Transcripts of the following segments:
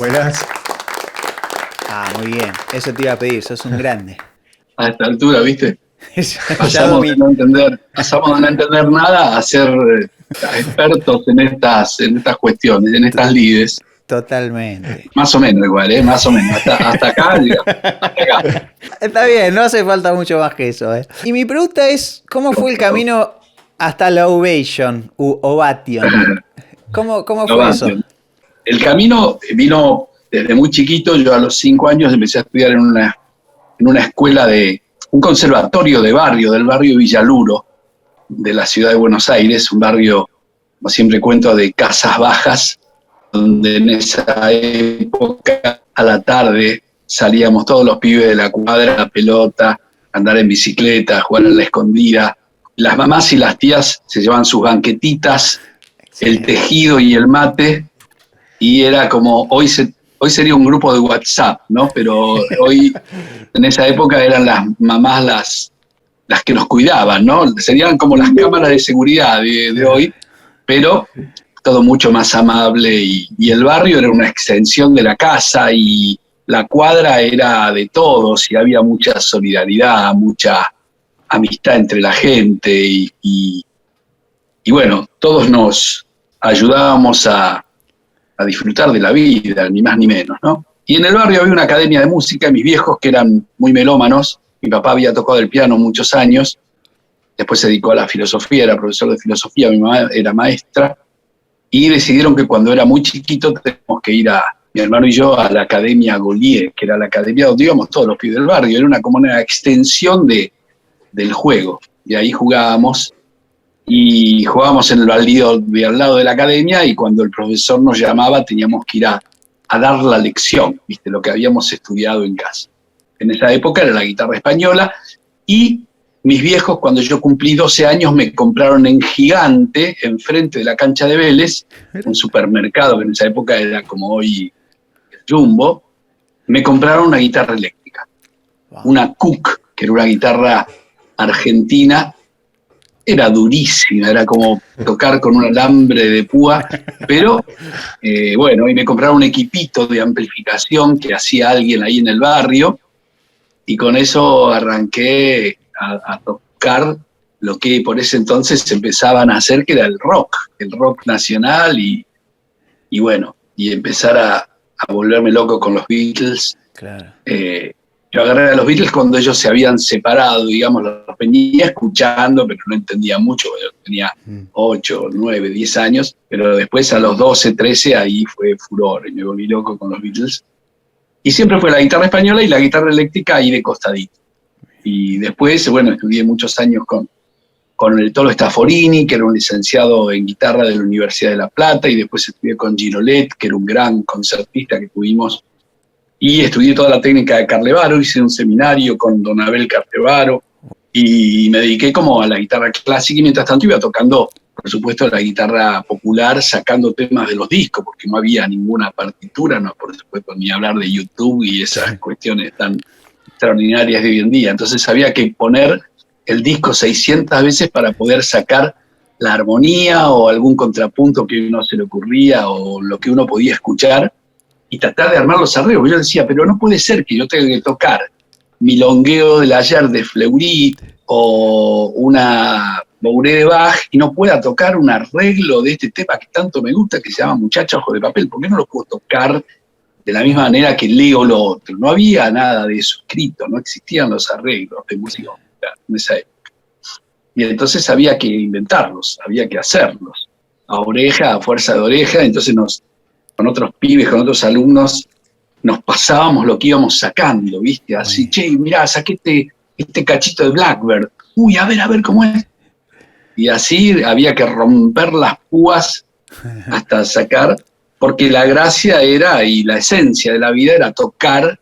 Buenas. Muy bien. Eso te iba a pedir, sos un grande. A esta altura, ¿viste? Ya Pasamos de no entender nada a ser expertos en estas cuestiones, en estas lides. Totalmente. Más o menos igual, más o menos. Hasta acá, digamos, hasta acá. Está bien, no hace falta mucho más que eso. Y mi pregunta es, ¿cómo fue el camino hasta la Ovation u Ovation? ¿Cómo fue eso? El camino vino desde muy chiquito. Yo a los 5 años empecé a estudiar en una escuela de un conservatorio de barrio, del barrio Villaluro, de la ciudad de Buenos Aires, un barrio, como siempre cuento, de casas bajas, donde en esa época, a la tarde, salíamos todos los pibes de la cuadra a la pelota, a andar en bicicleta, a jugar a la escondida. Las mamás y las tías se llevaban sus banquetitas, el tejido y el mate, y era como, hoy sería un grupo de WhatsApp, ¿no? Pero hoy, en esa época, eran las mamás las que nos cuidaban, ¿no? Serían como las cámaras de seguridad de hoy, pero todo mucho más amable, y el barrio era una extensión de la casa, y la cuadra era de todos, y había mucha solidaridad, mucha amistad entre la gente, y bueno, todos nos ayudábamos a disfrutar de la vida, ni más ni menos, ¿no? Y en el barrio había una academia de música, y mis viejos, que eran muy melómanos, mi papá había tocado el piano muchos años, después se dedicó a la filosofía, era profesor de filosofía, mi mamá era maestra, y decidieron que cuando era muy chiquito teníamos que ir, mi hermano y yo, a la Academia Golié, que era la academia donde íbamos todos los pibes del barrio, era como una extensión del juego, y ahí jugábamos en el baldío de al lado de la academia, y cuando el profesor nos llamaba teníamos que ir a dar la lección, ¿viste? Lo que habíamos estudiado en casa. En esa época era la guitarra española, y mis viejos, cuando yo cumplí 12 años, me compraron en Gigante, enfrente de la cancha de Vélez, un supermercado que en esa época era como hoy el Jumbo, me compraron una guitarra eléctrica, una Cook, que era una guitarra argentina. Era durísima, era como tocar con un alambre de púa, pero bueno, y me compraron un equipito de amplificación que hacía alguien ahí en el barrio, y con eso arranqué a tocar lo que por ese entonces empezaban a hacer, que era el rock nacional, y bueno, y empezar a volverme loco con los Beatles. Claro. Yo agarré a los Beatles cuando ellos se habían separado, digamos, los venía escuchando, pero no entendía mucho. Yo tenía 8, 9, 10 años, pero después a los 12, 13, ahí fue furor, y me volví loco con los Beatles. Y siempre fue la guitarra española y la guitarra eléctrica ahí de costadito. Y después, bueno, estudié muchos años con el Tolo Stafforini, que era un licenciado en guitarra de la Universidad de La Plata, y después estudié con Girolet, que era un gran concertista que tuvimos. Y estudié toda la técnica de Carlevaro, hice un seminario con Don Abel Carlevaro, y me dediqué como a la guitarra clásica, y mientras tanto iba tocando, por supuesto, la guitarra popular, sacando temas de los discos, porque no había ninguna partitura, no, por supuesto, ni hablar de YouTube y esas cuestiones tan extraordinarias de hoy en día. Entonces había que poner el disco 600 veces para poder sacar la armonía o algún contrapunto que a uno se le ocurría, o lo que uno podía escuchar, y tratar de armar los arreglos. Yo decía, pero no puede ser que yo tenga que tocar Milongueo del Ayer de Fleury o una Bourrée de Bach y no pueda tocar un arreglo de este tema que tanto me gusta, que se llama Muchacha Ojo de Papel. ¿Por qué no lo puedo tocar de la misma manera que leo lo otro? No había nada de eso escrito, no existían los arreglos de música en esa época. Y entonces había que inventarlos, había que hacerlos, a oreja, a fuerza de oreja. Entonces con otros pibes, con otros alumnos, nos pasábamos lo que íbamos sacando, ¿viste? Así, che, mirá, saqué este cachito de Blackbird. Uy, a ver cómo es. Y así había que romper las púas hasta sacar, porque la gracia era, y la esencia de la vida era tocar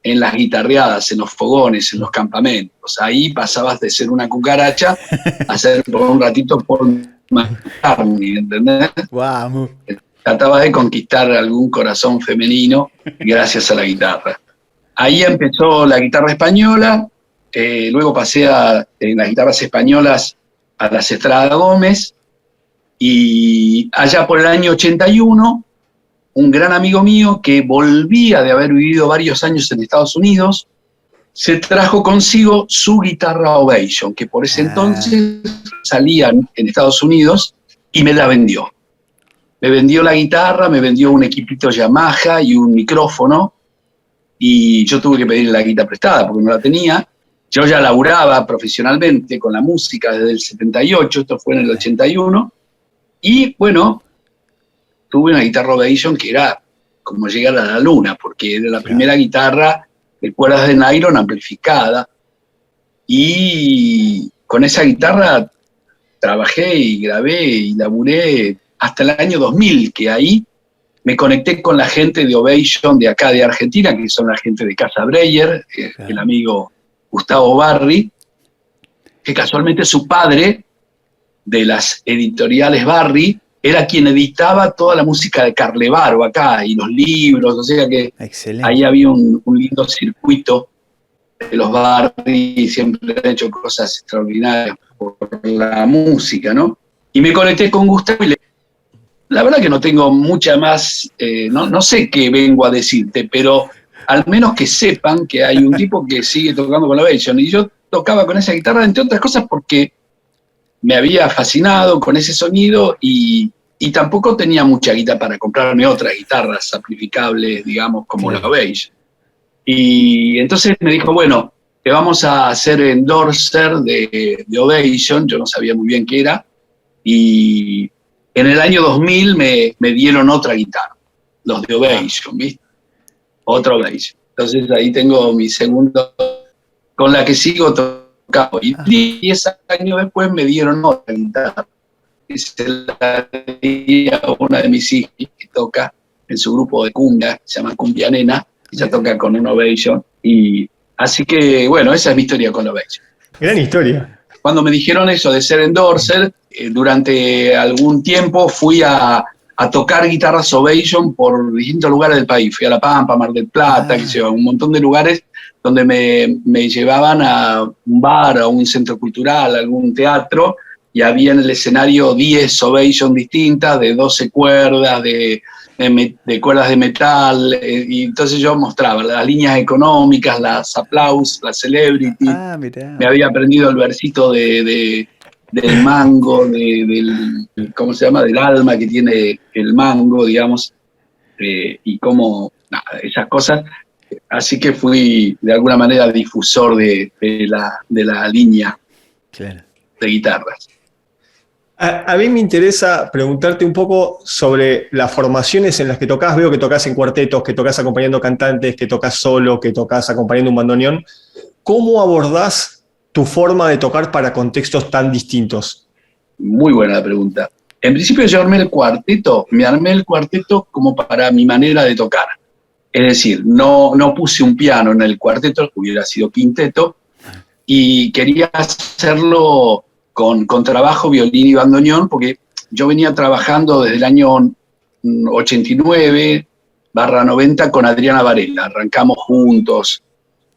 en las guitarreadas, en los fogones, en los campamentos. Ahí pasabas de ser una cucaracha a ser por un ratito por McCartney, ¿entendés? Wow. Trataba de conquistar algún corazón femenino gracias a la guitarra. Ahí empezó la guitarra española, luego pasé en las guitarras españolas a las Estrada Gómez, y allá por el año 81 un gran amigo mío que volvía de haber vivido varios años en Estados Unidos, se trajo consigo su guitarra Ovation, que por ese entonces salían en Estados Unidos, y me la vendió. Me vendió la guitarra, me vendió un equipito Yamaha y un micrófono, y yo tuve que pedirle la guitarra prestada porque no la tenía. Yo ya laburaba profesionalmente con la música desde el 78, esto fue en el 81, y bueno, tuve una guitarra Ovation que era como llegar a la luna, porque era la primera guitarra de cuerdas de nylon amplificada, y con esa guitarra trabajé y grabé y laburé hasta el año 2000, que ahí me conecté con la gente de Ovation de acá de Argentina, que son la gente de Casa Breyer, el amigo Gustavo Barri, que casualmente su padre, de las editoriales Barri, era quien editaba toda la música de Carlevaro acá, y los libros, o sea que excelente. Ahí había un lindo circuito de los Barri, siempre han hecho cosas extraordinarias por la música, ¿no? Y me conecté con Gustavo y la verdad que no tengo mucha más, no sé qué vengo a decirte, pero al menos que sepan que hay un tipo que sigue tocando con la Ovation, y yo tocaba con esa guitarra, entre otras cosas porque me había fascinado con ese sonido, y tampoco tenía mucha guita para comprarme otras guitarras amplificables, digamos, como la Ovation. Y entonces me dijo, bueno, te vamos a hacer endorser de Ovation, yo no sabía muy bien qué era, y en el año 2000 me dieron otra guitarra, los de Ovation, ¿viste? Otra Ovation. Entonces ahí tengo mi segundo, con la que sigo tocando. Y 10 años después me dieron otra guitarra, que se la di a una de mis hijas que toca en su grupo de cumbia, se llama Cumbia Nena, ella toca con un Ovation, y así que bueno, esa es mi historia con Ovation. Gran historia. Cuando me dijeron eso de ser endorser, durante algún tiempo fui a tocar guitarras Ovation por distintos lugares del país. Fui a La Pampa, Mar del Plata, que sé yo, un montón de lugares donde me llevaban a un bar, a un centro cultural, a algún teatro, y había en el escenario 10 Ovation distintas, de 12 cuerdas, de cuerdas de metal, y entonces yo mostraba las líneas económicas, las Applause, las Celebrity. Me había aprendido el versito del mango, del ¿cómo se llama? Del alma que tiene el mango, digamos, y cómo, nada, esas cosas. Así que fui de alguna manera difusor de la línea de guitarras. A mí me interesa preguntarte un poco sobre las formaciones en las que tocas. Veo que tocas en cuartetos, que tocas acompañando cantantes, que tocas solo, que tocas acompañando un bandoneón. ¿Cómo abordás tu forma de tocar para contextos tan distintos? Muy buena pregunta. En principio yo me armé el cuarteto como para mi manera de tocar. Es decir, no puse un piano en el cuarteto, hubiera sido quinteto, y quería hacerlo con trabajo, violín y bandoneón, porque yo venía trabajando desde el año 89/90 con Adriana Varela, arrancamos juntos,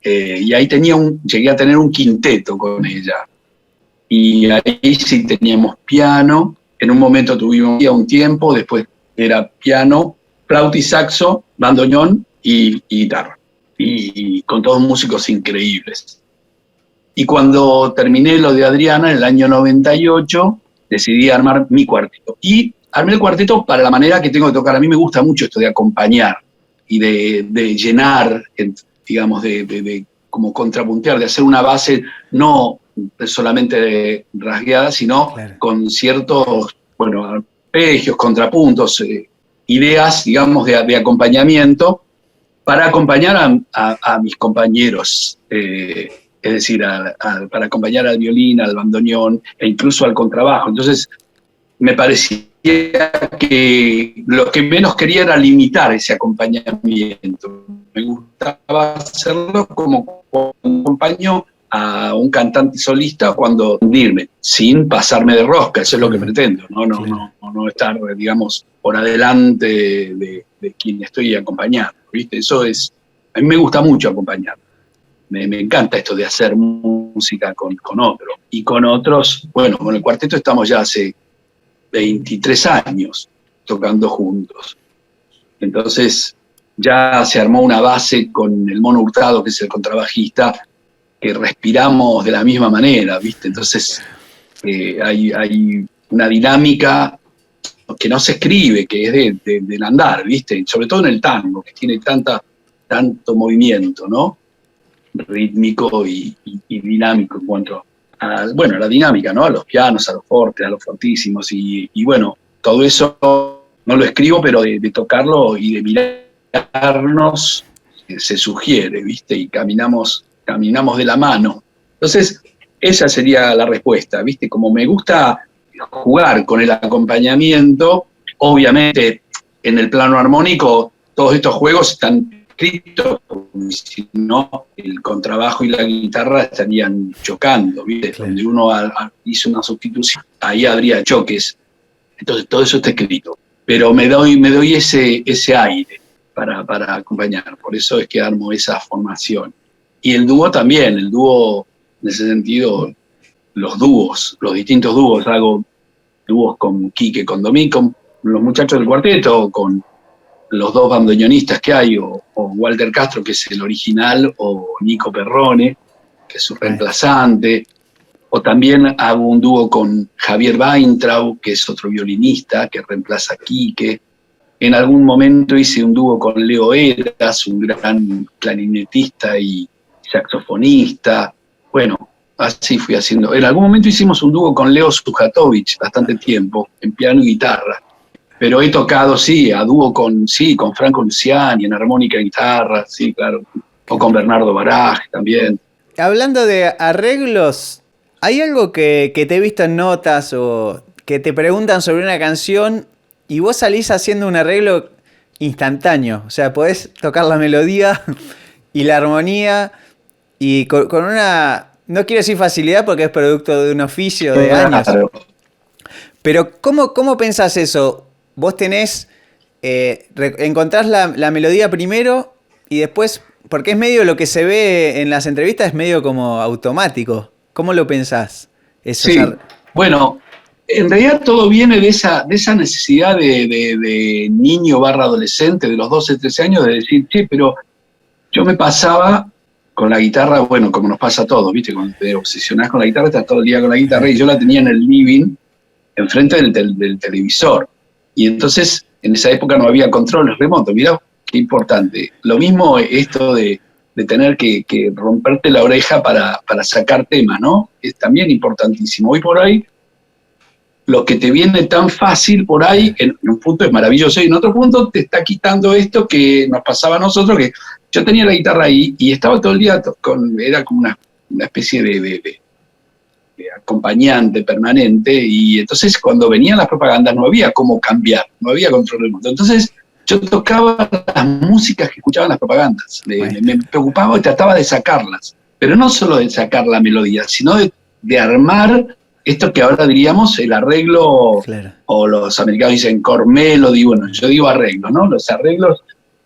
y ahí llegué a tener un quinteto con ella, y ahí sí teníamos piano, en un momento tuvimos un tiempo, después era piano, flauta y saxo, bandoneón y guitarra, y con todos músicos increíbles. Y cuando terminé lo de Adriana, en el año 98, decidí armar mi cuarteto. Y armé el cuarteto para la manera que tengo de tocar. A mí me gusta mucho esto de acompañar y de llenar, digamos, de como contrapuntear, de hacer una base no solamente rasgueada, sino con ciertos, arpegios, contrapuntos, ideas, digamos, de acompañamiento para acompañar a mis compañeros, es decir, para acompañar al violín, al bandoneón e incluso al contrabajo. Entonces, me parecía que lo que menos quería era limitar ese acompañamiento. Me gustaba hacerlo como acompaño a un cantante solista cuando hundirme, sin pasarme de rosca, eso es lo que pretendo, no estar, digamos, por adelante de quien estoy acompañando, ¿viste? Eso es, a mí me gusta mucho acompañar. Me encanta esto de hacer música con otros. Y con otros, con el cuarteto estamos ya hace 23 años tocando juntos. Entonces ya se armó una base con el Mono Hurtado, que es el contrabajista, que respiramos de la misma manera, ¿viste? Entonces hay una dinámica que no se escribe, que es del andar, ¿viste? Sobre todo en el tango, que tiene tanto movimiento, ¿no? Rítmico y dinámico en cuanto a, bueno, a la dinámica, ¿no? A los pianos, a los fortes, a los fortísimos, y bueno, todo eso no lo escribo, pero de tocarlo y de mirarnos se sugiere, ¿viste? Y caminamos de la mano. Entonces, esa sería la respuesta, ¿viste? Como me gusta jugar con el acompañamiento, obviamente en el plano armónico todos estos juegos están escritos, si no el contrabajo y la guitarra estarían chocando, ¿viste? Claro. Donde uno hizo una sustitución, ahí habría choques. Entonces todo eso está escrito. Pero me doy ese aire para acompañar. Por eso es que armo esa formación. Y el dúo también, en ese sentido, los distintos dúos, hago dúos con Quique, con Domín, con los muchachos del cuarteto, con los dos bandoneonistas que hay, o Walter Castro, que es el original, o Nico Perrone, que es su reemplazante, o también hago un dúo con Javier Weintraub, que es otro violinista, que reemplaza a Quique. En algún momento hice un dúo con Leo Eras, un gran clarinetista y saxofonista. Bueno, así fui haciendo. En algún momento hicimos un dúo con Leo Sujatovich, bastante tiempo, en piano y guitarra. Pero he tocado, sí, a dúo con Franco Luciani, en armónica y guitarra, sí, claro. O con Bernardo Baraj también. Hablando de arreglos, ¿hay algo que te he visto en notas o que te preguntan sobre una canción y vos salís haciendo un arreglo instantáneo? O sea, podés tocar la melodía y la armonía y con una... No quiero decir facilidad porque es producto de un oficio de años. Pero ¿cómo pensás eso? Vos encontrás la melodía primero y después, porque es medio lo que se ve en las entrevistas, es medio como automático. ¿Cómo lo pensás? Eso, sí, bueno, en realidad todo viene de esa necesidad de niño / adolescente de los 12, 13 años de decir, che, pero yo me pasaba con la guitarra, bueno, como nos pasa a todos, ¿viste? Cuando te obsesionás con la guitarra, estás todo el día con la guitarra, y yo la tenía en el living, enfrente del televisor. Y entonces, en esa época no había controles remotos, mirá qué importante. Lo mismo esto de tener que romperte la oreja para sacar temas, ¿no? Es también importantísimo. Hoy por ahí, lo que te viene tan fácil por ahí, en un punto es maravilloso, y en otro punto te está quitando esto que nos pasaba a nosotros, que yo tenía la guitarra ahí y estaba todo el día era como una especie de acompañante permanente, y entonces cuando venían las propagandas no había cómo cambiar, no había control remoto. Entonces yo tocaba las músicas que escuchaban las propagandas, me preocupaba y trataba de sacarlas, pero no solo de sacar la melodía, sino de armar esto que ahora diríamos el arreglo, claro. O los americanos dicen core melody, bueno, yo digo arreglo, ¿no? Los arreglos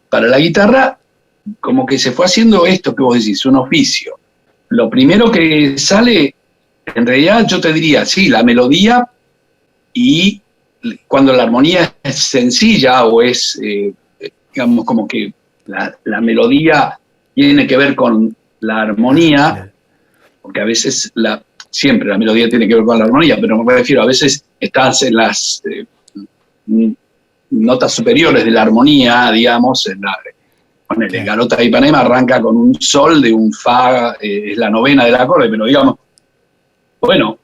para la guitarra, como que se fue haciendo esto que vos decís, un oficio. Lo primero que sale, en realidad yo te diría, sí, la melodía, y cuando la armonía es sencilla o es, digamos, como que la melodía tiene que ver con la armonía, porque a veces siempre la melodía tiene que ver con la armonía, pero me refiero, a veces estás en las notas superiores de la armonía, digamos, ponele, Garota de Ipanema arranca con un sol de un fa, es la novena del acorde, pero digamos, bueno,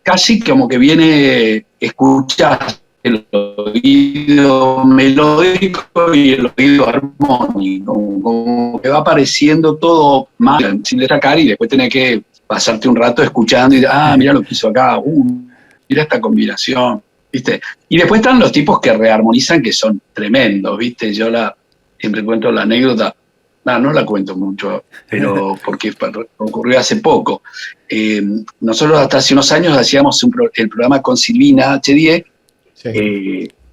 casi como que viene escuchar el oído melódico y el oído armónico, como que va apareciendo todo más sin destacar, y después tenés que pasarte un rato escuchando y mira lo que hizo acá, mira esta combinación, ¿viste? Y después están los tipos que rearmonizan, que son tremendos, ¿viste? Yo siempre cuento la anécdota, no la cuento mucho, pero porque ocurrió hace poco. Nosotros hasta hace unos años hacíamos el programa con Silvina H10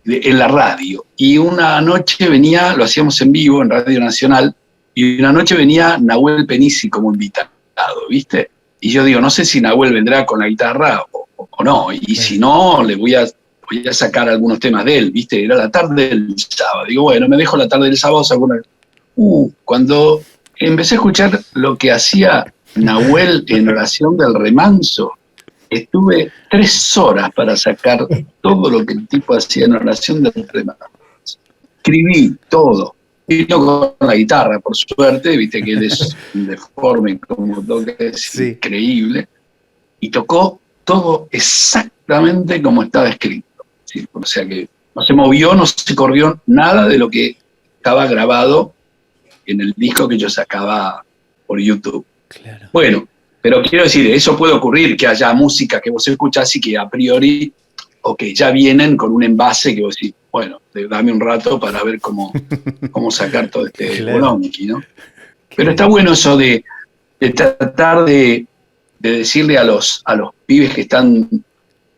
en la radio, y una noche venía, lo hacíamos en vivo en Radio Nacional, y una noche venía Nahuel Penisi como invitado, ¿viste? Y yo digo, no sé si Nahuel vendrá con la guitarra o no, y si no, voy voy a sacar algunos temas de él, ¿viste? Era la tarde del sábado. Digo, bueno, me dejo la tarde del sábado, saco una... Cuando empecé a escuchar lo que hacía Nahuel en Oración del Remanso, estuve 3 horas para sacar todo lo que el tipo hacía en Oración del Remanso. Escribí todo. Vino con la guitarra, por suerte, viste que él es un deforme, como toca, es increíble. Y tocó todo exactamente como estaba escrito. ¿Sí? O sea que no se movió, no se corrió nada de lo que estaba grabado en el disco que yo sacaba por YouTube. Claro. Bueno, pero quiero decir, eso puede ocurrir, que haya música que vos escuchás y que a priori, o que ya vienen con un envase que vos decís, bueno, dame un rato para ver cómo sacar todo este bolonqui, ¿no? Pero está bueno eso de tratar de decirle a los pibes que están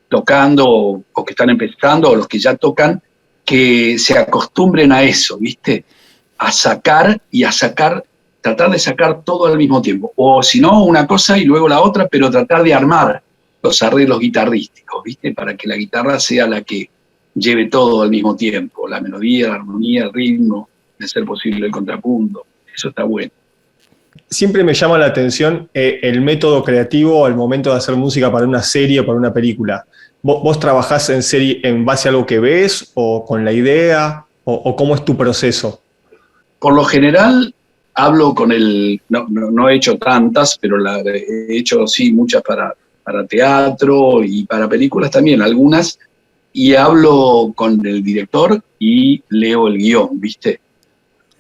tocando o que están empezando, o los que ya tocan, que se acostumbren a eso, ¿viste? A sacar, tratar de sacar todo al mismo tiempo. O si no, una cosa y luego la otra, pero tratar de armar los arreglos guitarrísticos, ¿viste? Para que la guitarra sea la que lleve todo al mismo tiempo, la melodía, la armonía, el ritmo, de ser posible el contrapunto. Eso está bueno. Siempre me llama la atención el método creativo al momento de hacer música para una serie o para una película. ¿Vos trabajás en serie en base a algo que ves o con la idea o cómo es tu proceso? Por lo general hablo con no he hecho tantas, pero he hecho sí muchas para teatro y para películas también, algunas, y hablo con el director y leo el guión, ¿viste?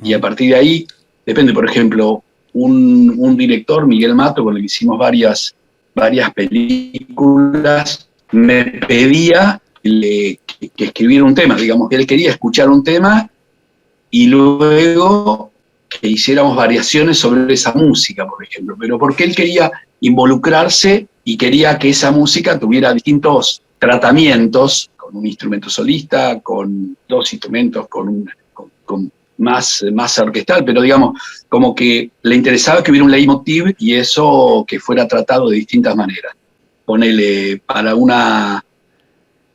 Y a partir de ahí, depende, por ejemplo, un director, Miguel Mato, con el que hicimos varias películas, me pedía que escribiera un tema, digamos que él quería escuchar un tema y luego que hiciéramos variaciones sobre esa música, por ejemplo, pero porque él quería involucrarse y quería que esa música tuviera distintos tratamientos, con un instrumento solista, con 2 instrumentos, con más orquestal, pero digamos, como que le interesaba que hubiera un leitmotiv y eso que fuera tratado de distintas maneras. Ponele, para una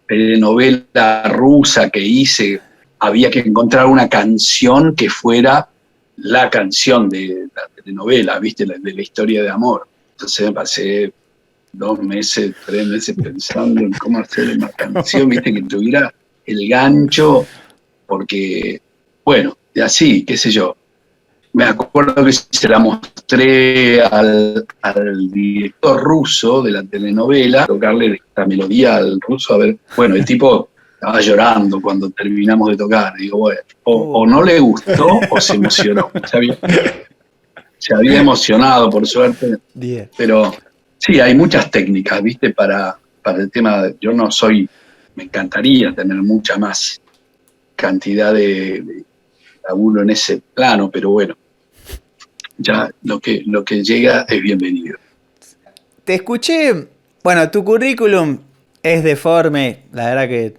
telenovela rusa que hice, había que encontrar una canción que fuera la canción de la telenovela, ¿viste? De la historia de amor. Entonces me pasé 2 meses, 3 meses pensando en cómo hacer una canción, ¿viste? Que tuviera el gancho, porque, bueno, así, qué sé yo. Me acuerdo que se la mostré al director ruso de la telenovela, tocarle esta melodía al ruso, a ver, bueno, el tipo estaba llorando cuando terminamos de tocar. Digo, bueno, o no le gustó o se emocionó. Se había emocionado, por suerte. Bien. Pero sí, hay muchas técnicas, ¿viste? Para el tema. Yo no soy, me encantaría tener mucha más cantidad de laburo en ese plano, pero bueno, ya lo que llega es bienvenido. Te escuché, bueno, tu currículum es deforme, la verdad que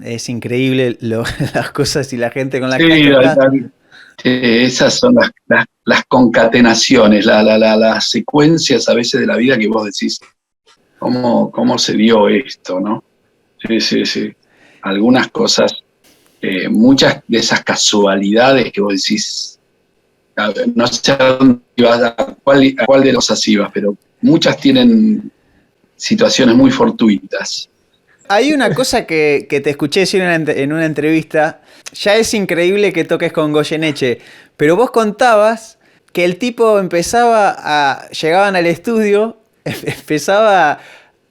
es increíble las cosas y la gente con la que has tocado. Esas son las concatenaciones, las secuencias a veces de la vida que vos decís, ¿cómo se dio esto, no? Sí. Algunas cosas, muchas de esas casualidades que vos decís, no sé a dónde ibas, a cuál de los así ibas, pero muchas tienen situaciones muy fortuitas. Hay una cosa que te escuché decir en una entrevista, ya es increíble que toques con Goyeneche, pero vos contabas que el tipo llegaban al estudio, empezaba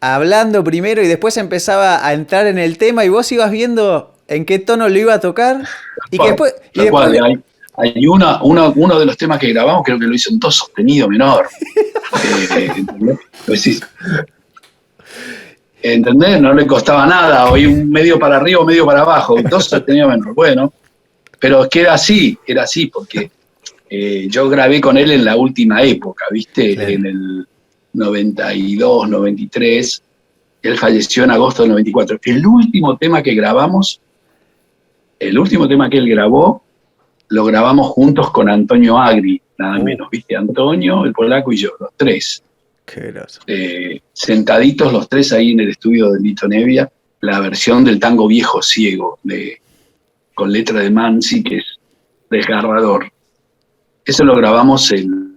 hablando primero y después empezaba a entrar en el tema y vos ibas viendo en qué tono lo iba a tocar. Y que después... Hay uno de los temas que grabamos, creo que lo hizo en do sostenido menor. ¿Entendés? No le costaba nada, o un medio para arriba o medio para abajo, do sostenido menor. Bueno, pero es que era así, porque yo grabé con él en la última época, ¿viste? Claro. En el 92, 93, él falleció en agosto del 94. El último tema que él grabó, lo grabamos juntos con Antonio Agri, nada menos, ¿viste? Antonio, el polaco y yo, los 3. Qué groso. Sentaditos los 3 ahí en el estudio de Lito Nevia, la versión del tango Viejo Ciego, con letra de Mansi, que es desgarrador. Eso lo grabamos en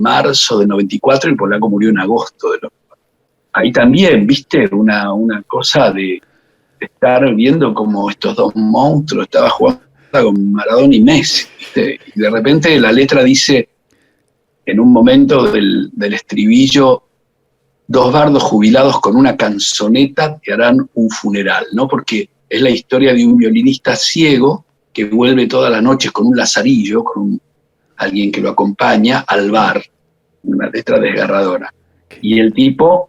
marzo del 94, el polaco murió en agosto del 94. Ahí también, viste, una cosa de estar viendo como estos dos monstruos, estaba jugando con Maradona y Messi, ¿viste? Y de repente la letra dice, en un momento del estribillo, dos bardos jubilados con una canzoneta te harán un funeral, ¿no? Porque es la historia de un violinista ciego que vuelve todas las noches con un lazarillo, con alguien que lo acompaña al bar, una letra desgarradora. Y el tipo,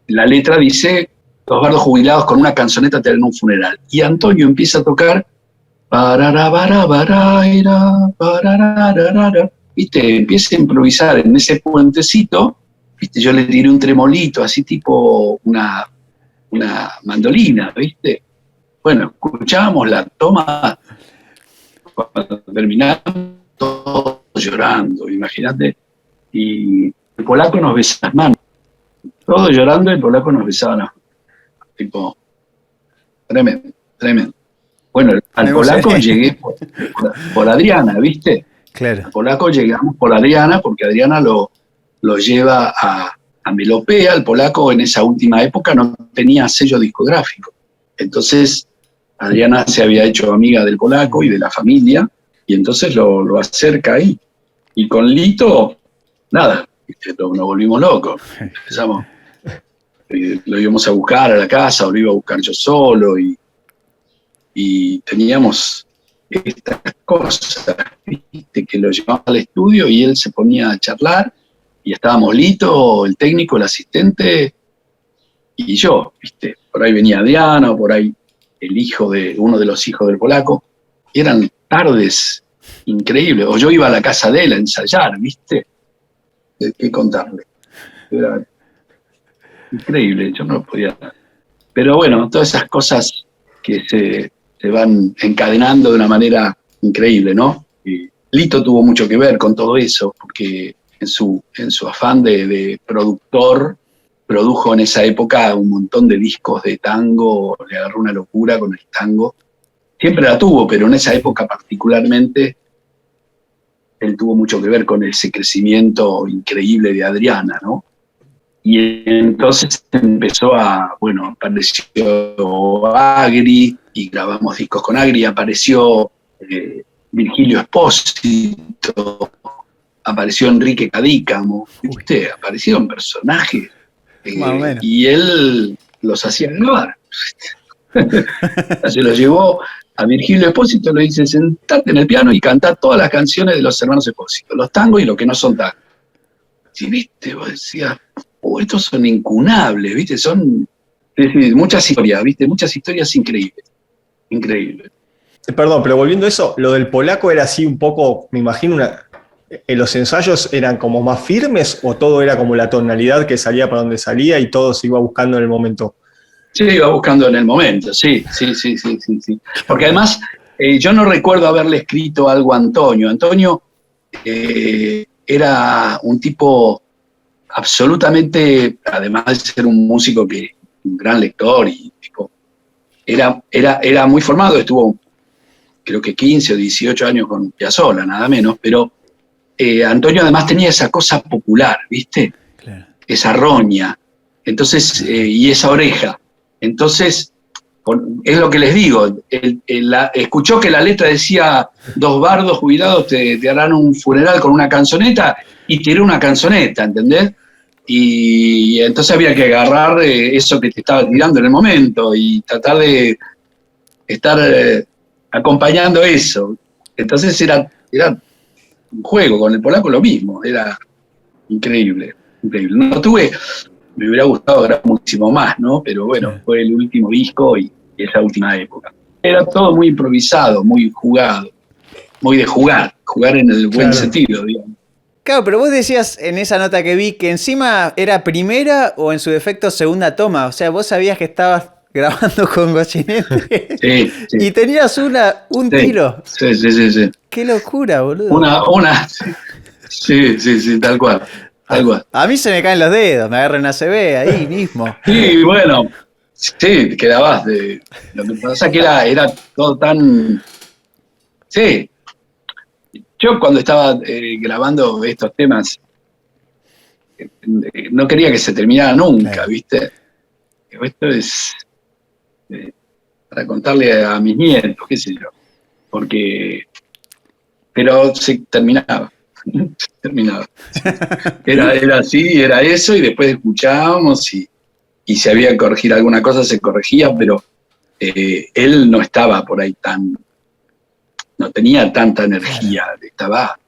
la letra dice, dos bardos jubilados con una canzoneta te harán un funeral. Y Antonio empieza a tocar, ¿viste? Empieza a improvisar en ese puentecito, ¿viste? Yo le tiré un tremolito, así tipo una mandolina, ¿viste? Bueno, escuchábamos la toma, cuando terminamos, todos llorando, imagínate. Y el polaco nos besaba las manos, todos llorando, el polaco nos besaba las manos. Tipo, tremendo, tremendo. Bueno, al polaco llegué por Adriana, ¿viste? Claro. Al polaco llegamos por Adriana, porque Adriana lo lleva a Melopea. El polaco en esa última época no tenía sello discográfico. Entonces, Adriana se había hecho amiga del polaco y de la familia, y entonces lo acerca ahí. Y con Lito, nada, ¿viste? Nos volvimos locos. Empezamos, lo íbamos a buscar a la casa, o lo iba a buscar yo solo, y teníamos estas cosas, ¿viste? Que lo llevaba al estudio y él se ponía a charlar, y estábamos Lito, el técnico, el asistente, y yo, ¿viste? Por ahí venía Adriana, o por ahí uno de los hijos del polaco, y eran tardes increíbles, o yo iba a la casa de él a ensayar, ¿viste? ¿Qué contarle? Era increíble, yo no podía. Pero bueno, todas esas cosas que se van encadenando de una manera increíble, ¿no? Y Lito tuvo mucho que ver con todo eso, porque en su afán de productor, produjo en esa época un montón de discos de tango, le agarró una locura con el tango. Siempre la tuvo, pero en esa época particularmente, él tuvo mucho que ver con ese crecimiento increíble de Adriana, ¿no? Y entonces apareció Agri, y grabamos discos con Agri, apareció Virgilio Espósito, apareció Enrique Cadícamo, ¿viste? Aparecieron personajes, y él los hacía grabar. Se los llevó a Virgilio Espósito, le dice, sentate en el piano y cantá todas las canciones de los hermanos Espósito, los tangos y los que no son tangos. Y viste, vos decías, estos son incunables, viste, son muchas historias, viste, muchas historias increíbles, increíbles. Perdón, pero volviendo a eso, lo del polaco era así un poco, me imagino, ¿los ensayos eran como más firmes o todo era como la tonalidad que salía para donde salía y todo se iba buscando en el momento? Sí, iba buscando en el momento, sí. Porque además, yo no recuerdo haberle escrito algo a Antonio. Antonio era un tipo absolutamente, además de ser un músico un gran lector, y tipo, era muy formado, estuvo creo que 15 o 18 años con Piazzolla, nada menos, pero Antonio además tenía esa cosa popular, ¿viste? Claro. Esa roña, entonces, y esa oreja. Entonces, es lo que les digo, escuchó que la letra decía, dos bardos jubilados te harán un funeral con una canzoneta, y tiró una canzoneta, ¿entendés? Y entonces había que agarrar eso que te estaba tirando en el momento, y tratar de estar acompañando eso. Entonces era un juego, con el polaco lo mismo, era increíble, increíble. Me hubiera gustado grabar muchísimo más, ¿no? Pero bueno, fue el último disco y esa última época. Era todo muy improvisado, muy jugado, muy de jugar en el buen sentido, digamos. Claro, pero vos decías en esa nota que vi que encima era primera o en su defecto segunda toma, o sea, vos sabías que estabas grabando con Gochinete. Sí. Y tenías un tiro. Sí. Qué locura, boludo. Sí, tal cual. A mí se me caen los dedos, me agarra una CB ahí mismo. Sí, bueno, Sí, quedabas de... Lo que pasa que era todo tan... Sí. Yo cuando estaba grabando estos temas, no quería que se terminara nunca, Claro. ¿viste? Esto es para contarle a mis nietos, qué sé yo. Porque... Pero se terminaba. Se terminaba. Era así, era eso, y después escuchábamos y si había que corregir alguna cosa se corregía, pero él no estaba por ahí no tenía tanta energía, estaba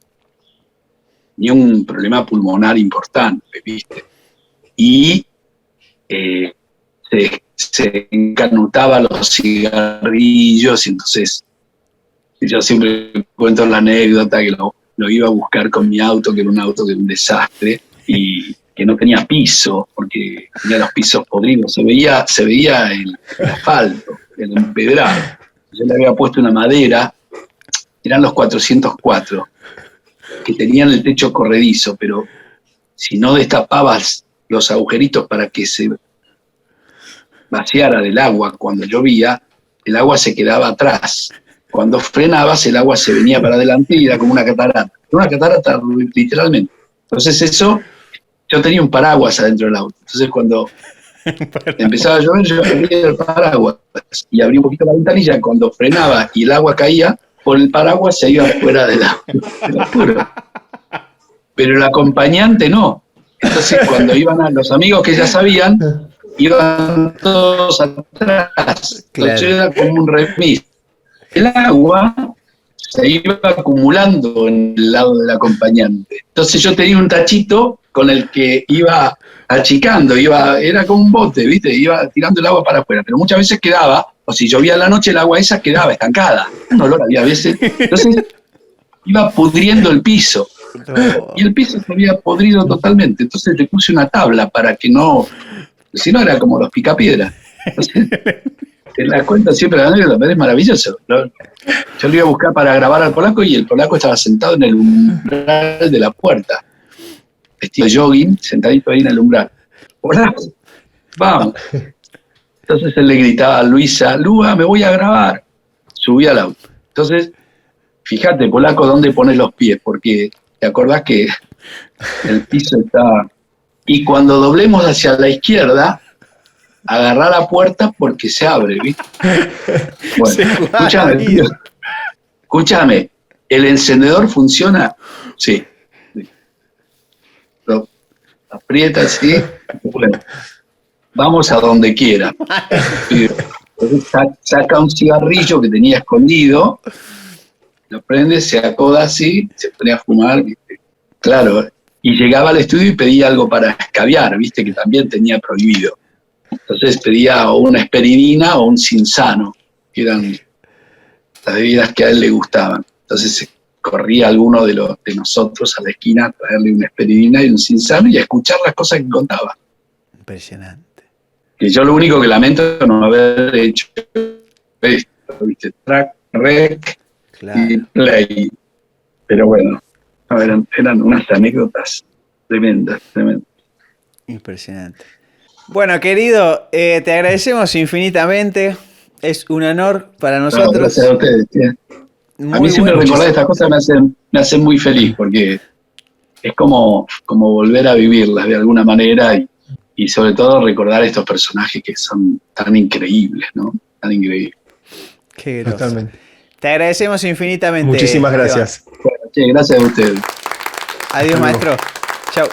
ni un problema pulmonar importante, ¿viste? Y se encanutaba los cigarrillos, y entonces yo siempre cuento la anécdota que lo iba a buscar con mi auto, que era un auto que era un desastre, y que no tenía piso, porque tenía los pisos podridos, se veía el asfalto, el empedrado. Yo le había puesto una madera, eran los 404, que tenían el techo corredizo, pero si no destapabas los agujeritos para que se vaciara del agua cuando llovía, el agua se quedaba atrás. Cuando frenabas, el agua se venía para adelante y era como una catarata. Una catarata, literalmente. Entonces eso, yo tenía un paraguas adentro del auto. Entonces cuando empezaba a llover, yo abría el paraguas y abría un poquito la ventanilla. Cuando frenaba y el agua caía, por el paraguas se iba fuera del agua. Te lo juro. Pero el acompañante no. Entonces cuando iban los amigos que ya sabían, iban todos atrás. Entonces era como un remis. El agua se iba acumulando en el lado del acompañante. Entonces yo tenía un tachito con el que iba achicando, era como un bote, ¿viste? Iba tirando el agua para afuera, pero muchas veces quedaba, o si llovía la noche, el agua esa quedaba estancada. Un olor había a veces. Entonces iba pudriendo el piso. Y el piso se había podrido totalmente. Entonces le puse una tabla para que no... Si no, era como los picapiedras. Entonces, en la cuenta siempre la anécdota, pero es maravilloso. Yo lo iba a buscar para grabar al polaco y el polaco estaba sentado en el umbral de la puerta, vestido de jogging, sentadito ahí en el umbral. Polaco, vamos. Entonces él le gritaba a Luisa, Lua, me voy a grabar. Subí al auto. Entonces, fíjate, polaco, dónde pones los pies, porque te acordás que el piso está... Y cuando doblemos hacia la izquierda, agarrar la puerta porque se abre, ¿viste? Bueno, escúchame, ¿el encendedor funciona? Sí. Lo aprieta así, bueno, vamos a donde quiera. Entonces saca un cigarrillo que tenía escondido, lo prende, se acoda así, se pone a fumar, ¿viste? Claro, y llegaba al estudio y pedía algo para escabiar, ¿viste? Que también tenía prohibido. Entonces pedía o una esperidina o un cinzano, que eran las bebidas que a él le gustaban. Entonces corría alguno de nosotros a la esquina a traerle una esperidina y un cinzano y a escuchar las cosas que contaba. Impresionante. Que yo lo único que lamento es no haber hecho esto, ¿viste? Track, rec y play. Pero bueno, eran unas anécdotas tremendas. Impresionante. Bueno, querido, te agradecemos infinitamente. Es un honor para nosotros. No, gracias a ustedes. A mí siempre recordar estas cosas me hacen muy feliz, porque es como volver a vivirlas de alguna manera y sobre todo recordar estos personajes que son tan increíbles, ¿no? Tan increíbles. Qué groso. Totalmente. Te agradecemos infinitamente. Muchísimas gracias. Bueno, gracias a ustedes. Adiós, maestro. Chao.